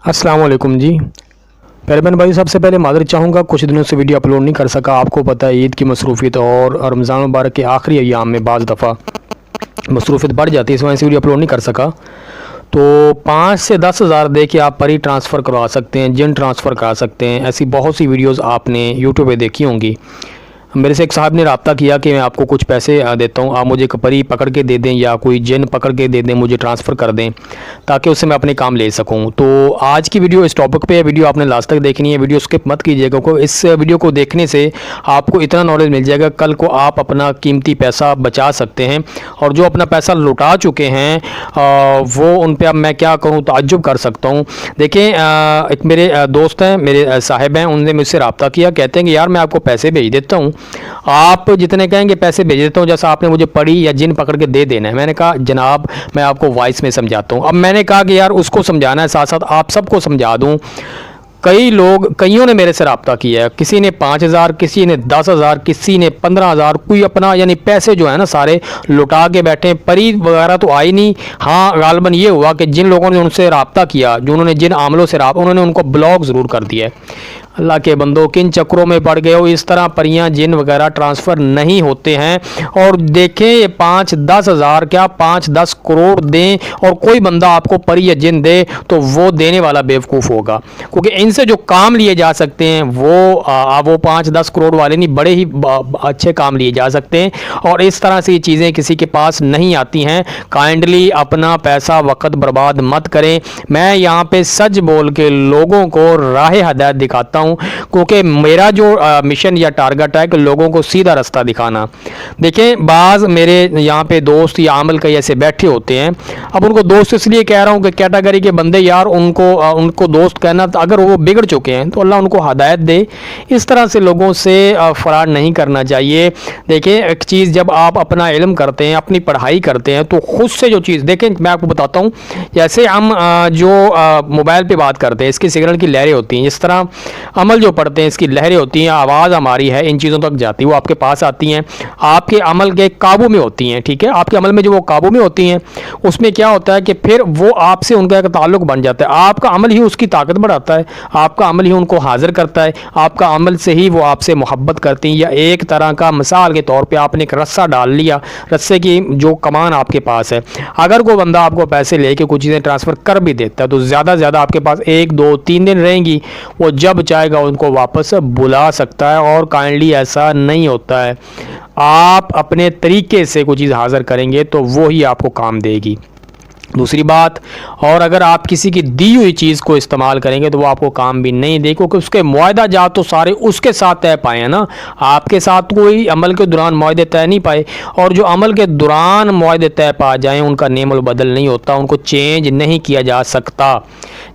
अस्सलाम वालेकुम जी। पहले मैंने भाई सबसे पहले माज़रत चाहूँगा, कुछ दिनों से वीडियो अपलोड नहीं कर सका। आपको पता है ईद की मसरूफ़ियत और रमज़ान मुबारक के आखिरी अय्याम में बाज़ दफ़ा मसरूफ़ियत बढ़ जाती है, इस वजह से वीडियो अपलोड नहीं कर सका। तो 5 से 10 हज़ार दे के आप परी ट्रांसफ़र करवा सकते हैं, जिन ट्रांसफ़र करा सकते हैं। ऐसी बहुत सी वीडियोज़ आपने यूट्यूब पे देखी होंगी। मेरे से एक साहब ने रब्ता किया कि मैं आपको कुछ पैसे देता हूँ, आप मुझे एक परी पकड़ के दे दें या कोई जिन पकड़ के दे दें, मुझे ट्रांसफ़र कर दें ताकि उससे मैं अपने काम ले सकूँ। तो आज की वीडियो इस टॉपिक पे है। वीडियो आपने लास्ट तक देखनी है, वीडियो स्किप मत कीजिएगा, क्योंकि इस वीडियो को देखने से आपको इतना नॉलेज मिल जाएगा, कल को आप अपना कीमती पैसा बचा सकते हैं। और जो अपना पैसा लुटा चुके हैं वो उन पर अब मैं क्या करूँ, ताज्जुब कर सकता हूँ। देखें, एक मेरे दोस्त हैं, मेरे साहिब हैं, उनने मुझसे रब्ता किया, कहते हैं कि यार मैं आपको पैसे भेज देता हूँ, आप जितने कहेंगे पैसे भेज देता हूँ, जैसा आपने मुझे पड़ी या जिन पकड़ के दे देना है। मैंने कहा जनाब मैं आपको वॉइस में समझाता हूँ। अब मैंने कहा कि यार उसको समझाना है, साथ साथ आप सबको समझा दूँ। कईयों ने मेरे से रब्ता किया है, किसी ने 5,000, किसी ने 10,000, किसी ने 15,000, कोई अपना यानी पैसे जो है ना सारे लुटा के बैठे। परी वगैरह तो आई नहीं। हाँ, गालबन ये हुआ कि जिन लोगों ने उनसे रब्ता किया, जो उन्होंने जिन आमलों से उन्होंने उनको ब्लॉक ज़रूर कर दिया है। अल्लाह के बंदो, किन चक्रों में पड़ गए हो। इस तरह परियां जिन वगैरह ट्रांसफ़र नहीं होते हैं। और देखें, ये 5-10 हज़ार क्या 5-10 करोड़ दें और कोई बंदा आपको परी या जिन दे तो वो देने वाला बेवकूफ़ होगा, क्योंकि इनसे जो काम लिए जा सकते हैं वो 5-10 करोड़ वाले नहीं, बड़े ही अच्छे काम लिए जा सकते हैं। और इस तरह से ये चीज़ें किसी के पास नहीं आती हैं। काइंडली अपना पैसा वक्त बर्बाद मत करें। मैं यहाँ पे सच बोल के लोगों को राह हदायत दिखाता हूँ, क्योंकि मेरा जो मिशन या टारगेट है कि लोगों को सीधा रास्ता दिखाना। देखें, बाज़ मेरे यहाँ पे दोस्त या अमल कई ऐसे बैठे होते हैं। अब उनको दोस्त इसलिए कह रहा हूँ कि कैटेगरी के बंदे यार उनको दोस्त कहना, अगर वो बिगड़ चुके हैं तो अल्लाह उनको हदायत दे। इस तरह से लोगों से फ़राड नहीं करना चाहिए। देखें, एक चीज़ जब आप अपना इल्म करते हैं, अपनी पढ़ाई करते हैं, तो खुद से जो चीज़ देखें, मैं आपको बताता हूँ। जैसे हम जो मोबाइल पे बात करते हैं, इसकी सिग्नल की लहरें होती हैं, इस तरह अमल जो पढ़ते हैं इसकी लहरें होती हैं, आवाज़ हमारी है इन चीज़ों तक जाती है, वो आपके पास आती हैं, आपके अमल के काबू में होती हैं। ठीक है, आपके अमल में जो वो काबू में होती हैं, उसमें क्या होता है कि फिर वो आपसे उनका एक ताल्लुक़ बन जाता है। आपका अमल ही उसकी ताकत बढ़ाता है, आपका अमल ही उनको हाजिर करता है, आपका अमल से ही वो आपसे मोहब्बत करती हैं। या एक तरह का मिसाल के तौर पर आपने एक रस्सा डाल लिया, रस्से की जो कमान आपके पास है, अगर कोई बंदा आपको पैसे लेके कुछ चीज़ें ट्रांसफ़र कर भी देता है तो ज़्यादा से ज़्यादा आपके पास 1-2-3 दिन रहेंगी, वो जब चाहेगा उनको वापस बुला सकता है। और काइंडली ऐसा नहीं होता है। आप अपने तरीके से कोई चीज़ हाज़िर करेंगे तो वो ही आपको काम देगी। दूसरी बात, और अगर आप किसी की दी हुई चीज़ को इस्तेमाल करेंगे तो वो आपको काम भी नहीं दे, क्योंकि उसके मुआहदा जात तो सारे उसके साथ तय पाए हैं ना, आपके साथ कोई अमल के दौरान मुआहदे तय नहीं पाए। और जो अमल के दौरान मुआहदे तय पा जाएँ उनका नेमल बदल नहीं होता, उनको चेंज नहीं किया जा सकता।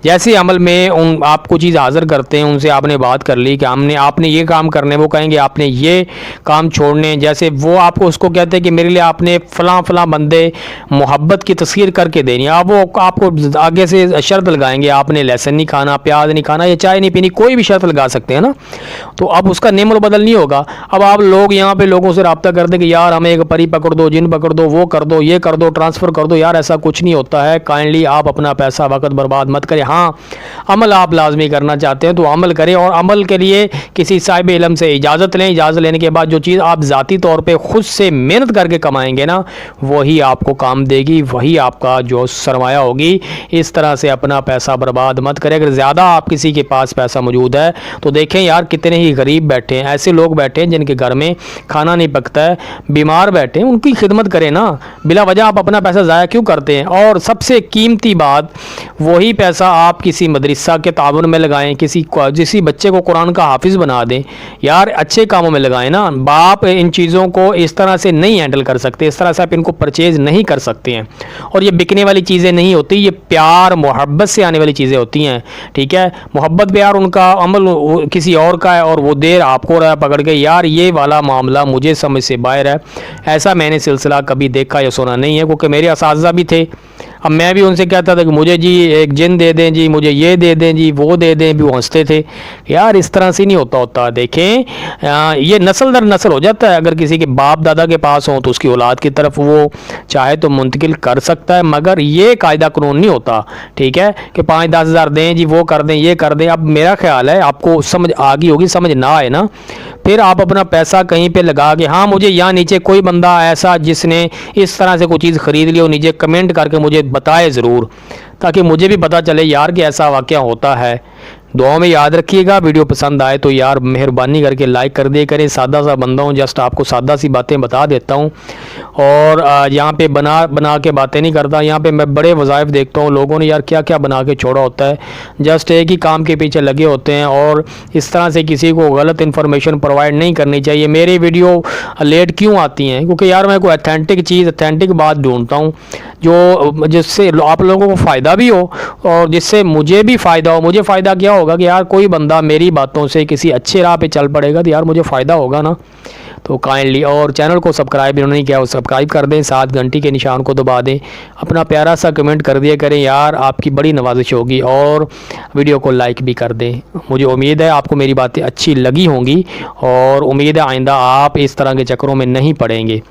जैसे अमल में आप कोई चीज़ हाज़िर करते हैं, उनसे आपने बात कर ली कि आपने ये काम करने, वो कहेंगे आपने ये काम छोड़ने। जैसे वो आपको उसको कहते हैं कि मेरे लिए आपने फ़लाँ बंदे मोहब्बत की तस्वीर करके देनी है, अब वो आपको आगे से शर्त लगाएंगे, आपने लहसुन नहीं खाना, प्याज नहीं खाना, या चाय नहीं पीनी, कोई भी शर्त लगा सकते हैं ना। तो अब उसका नेमल बदल नहीं होगा। अब आप लोग यहाँ पे लोगों से रब्ता करते कि यार हमें एक परी पकड़ दो, जिन पकड़ दो, वो कर दो, ये कर दो, ट्रांसफ़र कर दो। यार ऐसा कुछ नहीं होता है। काइंडली आप अपना पैसा वक्त बर्बाद मत करें। हाँ, अमल आप लाजमी करना चाहते हैं तो अमल करें, और अमल के लिए किसी साहिब इल्म से इजाज़त लें। इजाज़त लेने के बाद जो चीज़ आप ज़ाती तौर पे खुद से मेहनत करके कमाएंगे ना, वही आपको काम देगी, वही आपका जो सरमाया होगी। इस तरह से अपना पैसा बर्बाद मत करें। अगर ज़्यादा आप किसी के पास पैसा मौजूद है तो देखें यार कितने ही गरीब बैठे हैं, ऐसे लोग बैठे हैं जिनके घर में खाना नहीं पकता है, बीमार बैठे हैं, उनकी खिदमत करें ना। बिला वजह आप अपना पैसा ज़ाया क्यों करते हैं। और सबसे कीमती बात, वही पैसा आप किसी मदरसा के ताबन में लगाएं, किसी बच्चे को कुरान का हाफिज़ बना दें। यार अच्छे कामों में लगाएं ना। बाप इन चीज़ों को इस तरह से नहीं हैंडल कर सकते, इस तरह से आप इनको परचेज़ नहीं कर सकते हैं। और ये बिकने वाली चीज़ें नहीं होती, ये प्यार मोहब्बत से आने वाली चीज़ें होती हैं। ठीक है, मोहब्बत प्यार उनका अमल किसी और का है और वो देर आपको रहा पकड़ के, यार ये वाला मामला मुझे समझ से बाहर है। ऐसा मैंने सिलसिला कभी देखा या सुना नहीं है, क्योंकि मेरे असातिज़ा भी थे, अब मैं भी उनसे कहता था कि मुझे जी एक जिन दे दें जी, मुझे ये दे दें जी, वो दे दें, भी वो हंसते थे। यार इस तरह से नहीं होता। देखें ये नस्ल दर नस्ल हो जाता है। अगर किसी के बाप दादा के पास हो तो उसकी औलाद की तरफ वो चाहे तो मुंतकिल कर सकता है, मगर ये कायदा कानून नहीं होता, ठीक है, कि 5-10 हज़ार दें जी, वो कर दें, ये कर दें। अब मेरा ख्याल है आपको समझ आ गई होगी, समझ ना आए ना फिर आप अपना पैसा कहीं पे लगा के, हाँ मुझे यहाँ नीचे कोई बंदा ऐसा जिसने इस तरह से कोई चीज़ ख़रीद ली हो, नीचे कमेंट करके मुझे बताए ज़रूर, ताकि मुझे भी पता चले यार कि ऐसा वाक़या होता है। दुआ में याद रखिएगा। वीडियो पसंद आए तो यार मेहरबानी करके लाइक कर दिया करें। सादा सा बंदा हूँ, जस्ट आपको सादा सी बातें बता देता हूँ, और यहाँ पे बना के बातें नहीं करता। यहाँ पे मैं बड़े वज़ाइफ देखता हूँ, लोगों ने यार क्या क्या बना के छोड़ा होता है, जस्ट एक ही काम के पीछे लगे होते हैं, और इस तरह से किसी को गलत इन्फॉर्मेशन प्रोवाइड नहीं करनी चाहिए। मेरी वीडियो लेट क्यों आती हैं? क्योंकि यार मैं कोई अथेंटिक चीज़, अथेंटिक बात ढूंढता हूँ जो जिससे आप लोगों को फ़ायदा भी हो और जिससे मुझे भी फ़ायदा हो। मुझे फ़ायदा क्या होगा कि यार कोई बंदा मेरी बातों से किसी अच्छे राह पे चल पड़ेगा तो यार मुझे फ़ायदा होगा ना। तो काइंडली, और चैनल को सब्सक्राइब इन्होंने नहीं किया वो सब्सक्राइब कर दें, साथ घंटी के निशान को दबा दें, अपना प्यारा सा कमेंट कर दिया करें, यार आपकी बड़ी नवाजिश होगी, और वीडियो को लाइक भी कर दें। मुझे उम्मीद है आपको मेरी बातें अच्छी लगी होंगी, और उम्मीद है आइंदा आप इस तरह के चक्करों में नहीं पड़ेंगे।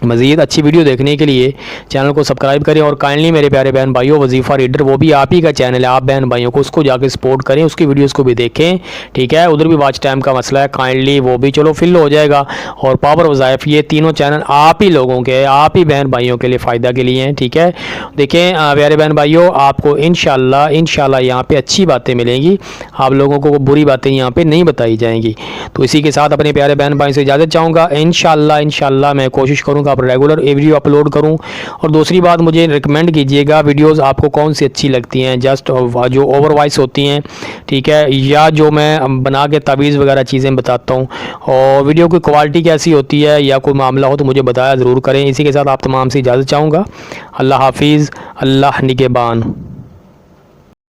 मज़ीद अच्छी वीडियो देखने के लिए चैनल को सब्सक्राइब करें, और काइंडली मेरे प्यारे बहन भाइयों, वजीफ़ा रीडर वो भी आप ही का चैनल है, आप बहन भाइयों को उसको जाके सपोर्ट करें, उसकी वीडियोस को भी देखें, ठीक है। उधर भी वॉच टाइम का मसला है, काइंडली वो भी चलो फिल हो जाएगा। और पावर वज़ाइफ, ये तीनों चैनल आप ही लोगों के, आप ही बहन भाइयों के लिए फ़ायदा के लिए हैं, ठीक है। देखें प्यारे बहन भाइयों, आपको इंशाल्लाह यहाँ पर अच्छी बातें मिलेंगी, आप लोगों को बुरी बातें यहाँ पर नहीं बताई जाएंगी। तो इसी के साथ अपने प्यारे बहन भाई से इजाज़त चाहूँगा। इंशाल्लाह मैं कोशिश करूँगा आप रेगुलर वीडियो अपलोड करूं। और दूसरी बात, मुझे रिकमेंड कीजिएगा वीडियोस आपको कौन सी अच्छी लगती हैं, जस्ट जो ओवर वॉइस होती हैं, ठीक है, या जो मैं बना के तावीज़ वगैरह चीज़ें बताता हूं, और वीडियो की क्वालिटी कैसी होती है या कोई मामला हो तो मुझे बताया ज़रूर करें। इसी के साथ आप तमाम से इजाज़त चाहूँगा। अल्लाह हाफिज़, अल्लाह निगहबान।